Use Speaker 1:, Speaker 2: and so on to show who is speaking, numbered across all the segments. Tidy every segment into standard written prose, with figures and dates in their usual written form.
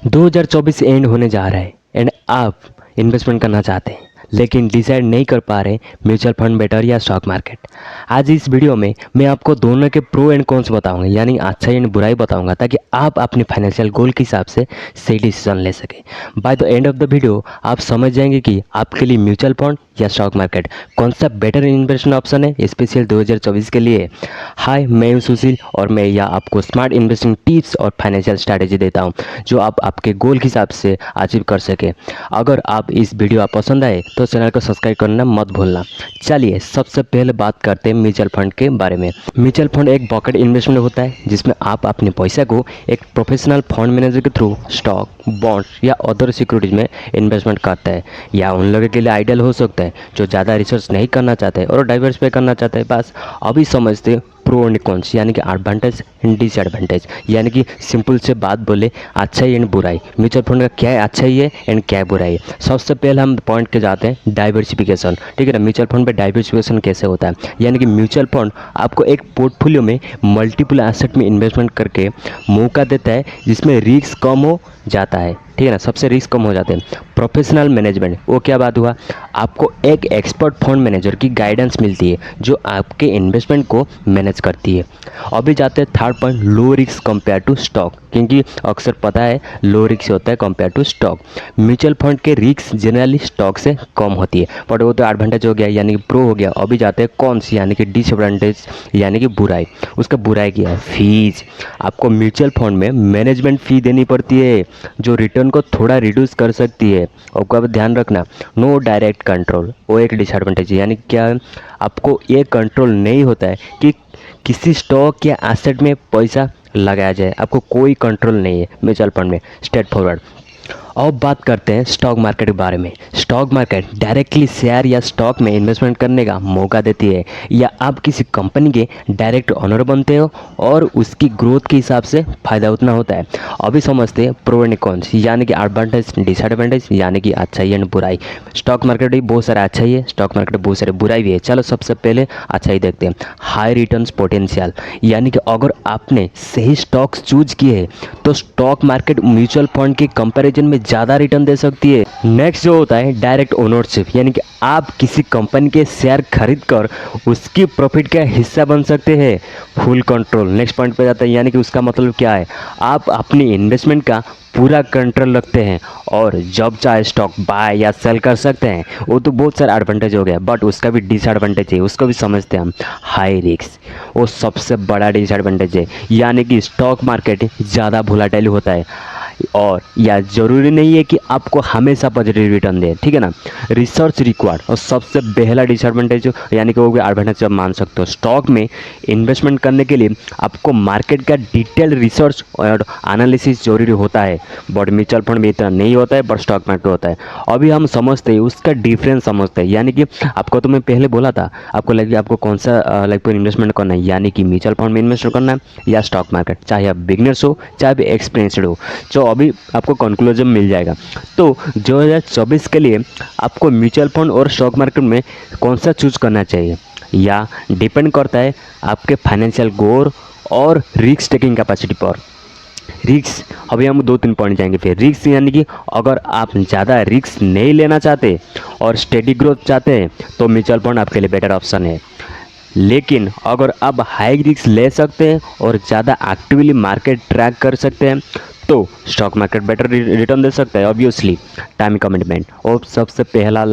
Speaker 1: 2024 and होने जा रहा है एंड आप इन्वेस्टमेंट करना चाहते हैं लेकिन डिसाइड नहीं कर पा रहे म्यूचुअल फंड बेटर या स्टॉक मार्केट। आज इस वीडियो में मैं आपको दोनों के प्रो एंड कॉन्स बताऊंगा, यानी अच्छा एंड बुराई बताऊंगा, ताकि आप अपने फाइनेंशियल गोल के हिसाब से सही डिसीजन ले सकें। By the end of the video आप समझ जाएंगे कि आपके लिए म्यूचुअल फंड या स्टॉक मार्केट कौन सा बेटर इन्वेस्टमेंट ऑप्शन है, स्पेशल 2024 के लिए। हाय, मैं हूं सुशील और मैं यहाँ आपको स्मार्ट इन्वेस्टिंग टिप्स और फाइनेंशियल स्ट्रैटेजी देता हूं जो आप आपके गोल के हिसाब से अचीव कर सके। अगर आप इस वीडियो आप पसंद आए तो चैनल को सब्सक्राइब करना मत भूलना। चलिए सबसे पहले बात करते हैं म्यूचुअल फंड के बारे में। म्यूचुअल फंड एक बकेट इन्वेस्टमेंट होता है जिसमें आप अपने पैसा को एक प्रोफेशनल फंड मैनेजर के थ्रू स्टॉक, बॉन्ड या अदर सिक्योरिटीज में इन्वेस्टमेंट करता है। या उन लोगों के लिए आइडियल हो सकता है जो ज़्यादा रिसर्च नहीं करना चाहते और डाइवर्सिफाई करना चाहते हैं। बस अभी समझते प्रो एंड कॉन्स, यानी कि एडवांटेज एंड डिसएडवांटेज, यानी कि सिंपल से बात बोले अच्छाई एंड बुराई। म्यूचुअल फंड का क्या अच्छाई है एंड क्या बुराई है। सबसे पहले हम पॉइंट के जाते हैं डाइवर्सिफिकेशन। ठीक है ना, म्यूचुअल फंड पे डाइवर्सिफिकेशन कैसे होता है, यानी कि म्यूचुअल फंड आपको एक पोर्टफोलियो में मल्टीपल एसेट में इन्वेस्टमेंट करके मौका देता है जिसमें रिस्क कम हो जाता है। ठीक है ना, सबसे रिस्क कम हो जाते हैं। प्रोफेशनल मैनेजमेंट, वो क्या बात हुआ, आपको एक एक्सपर्ट फंड मैनेजर की गाइडेंस मिलती है जो आपके इन्वेस्टमेंट को मैनेज करती है। अभी जाते हैं third point, low risk compare to stock, क्योंकि अक्सर पता है लो रिस्क होता है compare to stock. Mutual fund के रिस्क जनरली स्टॉक से कम होती है, बट वो तो एडवांटेज हो गया यानी कि प्रो हो गया। अभी जाते हैं कॉन्स, यानी कि डिसएडवांटेज यानी कि बुराई। उसका बुराई क्या है, फीस। आपको म्यूचुअल फंड में मैनेजमेंट फ़ी देनी पड़ती है जो रिटर्न को थोड़ा रिड्यूस कर सकती है। आपको अब ध्यान रखना, नो डायरेक्ट कंट्रोल, वो एक डिसएडवांटेज है। यानी क्या है, आपको ये कंट्रोल नहीं होता है कि किसी स्टॉक या एसेट में पैसा लगाया जाए, आपको कोई कंट्रोल नहीं है म्यूचुअल फंड में, स्ट्रेट फॉरवर्ड। अब बात करते हैं स्टॉक मार्केट के बारे में। स्टॉक मार्केट डायरेक्टली शेयर या स्टॉक में इन्वेस्टमेंट करने का मौका देती है, या आप किसी कंपनी के डायरेक्ट ओनर बनते हो और उसकी ग्रोथ के हिसाब से फ़ायदा उतना होता है। अभी समझते हैं प्रो एंड कॉन्स, यानी कि एडवांटेज डिसएडवांटेज, यानी कि अच्छाई एंड बुराई। स्टॉक मार्केट भी बहुत सारा अच्छाई है, स्टॉक मार्केट बहुत सारे बुराई भी है। चलो सबसे पहले अच्छाई देखते हैं, हाई रिटर्न्स पोटेंशियल, यानी कि अगर आपने सही स्टॉक्स चूज किए हैं तो स्टॉक मार्केट म्यूचुअल फंड के कंपैरिजन में ज़्यादा रिटर्न दे सकती है। नेक्स्ट जो होता है डायरेक्ट ओनरशिप, यानी कि आप किसी कंपनी के शेयर खरीद कर उसकी प्रॉफिट का हिस्सा बन सकते हैं, फुल कंट्रोल। नेक्स्ट पॉइंट पे जाता है, यानी कि उसका मतलब क्या है, आप अपनी इन्वेस्टमेंट का पूरा कंट्रोल रखते हैं और जब चाहे स्टॉक बाय या सेल कर सकते हैं। वो तो बहुत सारा एडवांटेज हो गया, बट उसका भी डिसएडवांटेज है, उसको भी समझते हैं हम। हाई रिस्क, वो सबसे बड़ा डिसएडवांटेज है, यानी कि स्टॉक मार्केट ज़्यादा वोलेटाइल होता है और या ज़रूरी नहीं है कि आपको हमेशा पॉजिटिव रिटर्न दे। ठीक है ना, रिसर्च रिक्वायर्ड, और सबसे पहला डिसएडवांटेज यानी कि वो भी एडवांटेज आप मान सकते हो। स्टॉक में इन्वेस्टमेंट करने के लिए आपको मार्केट का डिटेल रिसर्च और एनालिसिस जरूरी होता है, बट म्यूचुअल फंड में इतना नहीं होता है, बट स्टॉक मार्केट होता है। अभी हम समझते हैं उसका डिफरेंस समझते हैं, यानी कि आपको तो मैं पहले बोला था, आपको लगे आपको कौन सा इन्वेस्टमेंट करना है, यानी कि म्यूचुअल फंड में इन्वेस्ट करना है या स्टॉक मार्केट, चाहे आप बिगनर्स हो चाहे भी एक्सपीरियंसड हो। तो अभी आपको कंक्लूजन मिल जाएगा। तो 2024 के लिए आपको म्यूचुअल फंड और स्टॉक मार्केट में कौन सा चूज करना चाहिए, या डिपेंड करता है आपके फाइनेंशियल गोल और रिस्क टेकिंग कैपेसिटी पर। रिस्क, अभी हम 2-3 पॉइंट जाएंगे फिर। रिस्क यानी कि अगर आप ज़्यादा रिस्क नहीं लेना चाहते और स्टेडी ग्रोथ चाहते हैं तो म्यूचुअल फंड आपके लिए बेटर ऑप्शन है। लेकिन अगर आप हाई रिस्क ले सकते हैं और ज़्यादा एक्टिवली मार्केट ट्रैक कर सकते हैं तो स्टॉक मार्केट बेटर रिटर्न दे सकता है। ऑब्वियसली टाइम कमिटमेंट, और सबसे पहला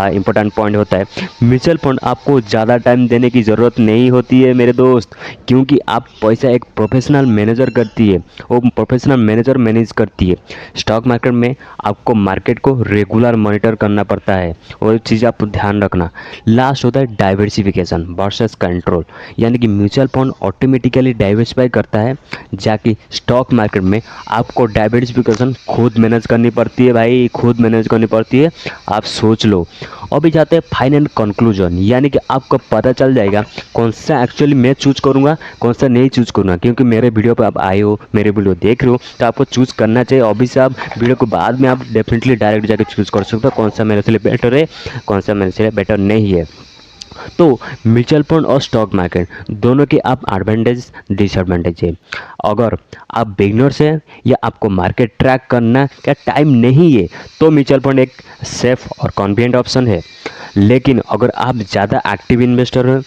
Speaker 1: इंपॉर्टेंट पॉइंट होता है, म्यूचुअल फंड आपको ज़्यादा टाइम देने की ज़रूरत नहीं होती है मेरे दोस्त, क्योंकि आप पैसा एक प्रोफेशनल मैनेजर करती है, वो प्रोफेशनल मैनेजर मैनेज करती है। स्टॉक मार्केट में आपको मार्केट को रेगुलर मॉनिटर करना पड़ता है, और चीज़ आप ध्यान रखना। लास्ट होता है डाइवर्सिफिकेशन वर्सेस कंट्रोल, यानी कि म्यूचुअल फंड ऑटोमेटिकली डाइवर्सिफाई करता है, जाकि स्टॉक मार्केट में आपको डाइवर्सिफिकेशन खुद मैनेज करनी पड़ती है भाई, खुद मैनेज करनी पड़ती है। आप सोच लो। अभी जाते हैं फाइनल कंक्लूजन, यानी कि आपको पता चल जाएगा कौन सा एक्चुअली मैं चूज करूँगा, कौन सा नहीं चूज करूँगा, क्योंकि मेरे वीडियो पर आप आए हो, मेरे वीडियो देख रहे हो, तो आपको चूज करना चाहिए। अभी से आप वीडियो को बाद में आप डेफिनेटली डायरेक्ट जाकर चूज कर सकते हो कौन सा मेरे से बेटर है, कौन सा मेरे से बेटर नहीं है। तो म्यूचुअल फंड और स्टॉक मार्केट दोनों के आप एडवांटेज डिसएडवांटेज है। अगर आप बिगनर्स हैं या आपको मार्केट ट्रैक करना या टाइम नहीं है तो म्यूचुअल फंड एक सेफ और कॉन्फिडेंट ऑप्शन है। लेकिन अगर आप ज़्यादा एक्टिव इन्वेस्टर हो,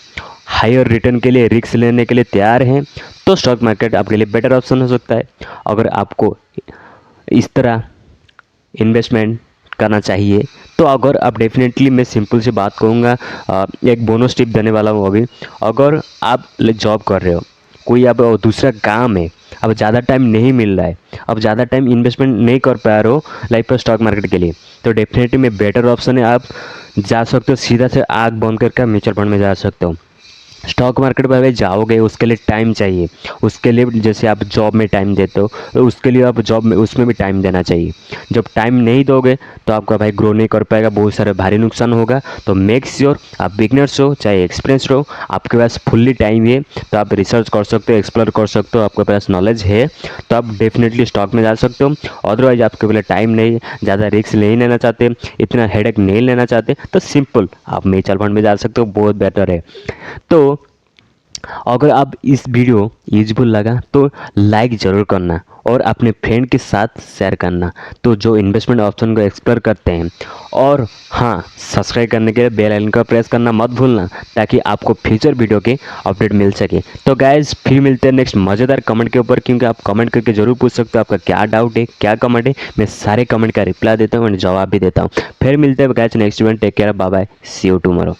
Speaker 1: हायर रिटर्न के लिए रिस्क लेने के लिए तैयार हैं, तो स्टॉक मार्केट आपके लिए बेटर ऑप्शन हो सकता है। अगर आपको इस तरह इन्वेस्टमेंट करना चाहिए तो अगर आप डेफिनेटली, मैं सिंपल सी बात कहूँगा, एक बोनस टिप देने वाला हूँ अभी। अगर आप जॉब कर रहे हो, कोई अब दूसरा काम है, अब ज़्यादा टाइम नहीं मिल रहा है, अब ज़्यादा टाइम इन्वेस्टमेंट नहीं कर पा रहे हो लाइफ पर स्टॉक मार्केट के लिए, तो डेफिनेटली में बेटर ऑप्शन है, आप जा सकते हो सीधा से आँख बंद करके म्यूचुअल फंड में जा सकते हो। स्टॉक मार्केट पर अगर जाओगे उसके लिए टाइम चाहिए, उसके लिए जैसे आप जॉब में टाइम देते हो तो उसके लिए आप जॉब में उसमें भी टाइम देना चाहिए। जब टाइम नहीं दोगे तो आपका भाई ग्रो नहीं कर पाएगा, बहुत सारे भारी नुकसान होगा। तो मेक श्योर आप बिगनर्स हो चाहे एक्सपीरियंस हो, आपके पास फुल्ली टाइम है तो आप रिसर्च कर सकते हो, एक्सप्लोर कर सकते हो, आपके पास नॉलेज है तो आप डेफिनेटली स्टॉक में जा सकते हो। अदरवाइज आपके पास टाइम नहीं, ज़्यादा रिस्क नहीं लेना चाहते, इतना हेडेक नहीं लेना चाहते, तो सिंपल आप म्यूचुअल फंड में जा सकते हो, बहुत बेटर है। तो अगर आप इस वीडियो यूजफुल लगा तो लाइक ज़रूर करना और अपने फ्रेंड के साथ शेयर करना, तो जो इन्वेस्टमेंट ऑप्शन को एक्सप्लोर करते हैं। और हाँ, सब्सक्राइब करने के लिए बेल आइकन का प्रेस करना मत भूलना ताकि आपको फ्यूचर वीडियो के अपडेट मिल सके। तो गाइज फिर मिलते हैं नेक्स्ट मज़ेदार कमेंट के ऊपर, क्योंकि आप कमेंट करके ज़रूर पूछ सकते हो आपका क्या डाउट है, क्या कमेंट है, मैं सारे कमेंट का रिप्लाई देता हूँ और जवाब भी देता हूँ। फिर मिलते हैं guys next event, take care, bye bye, see you tomorrow.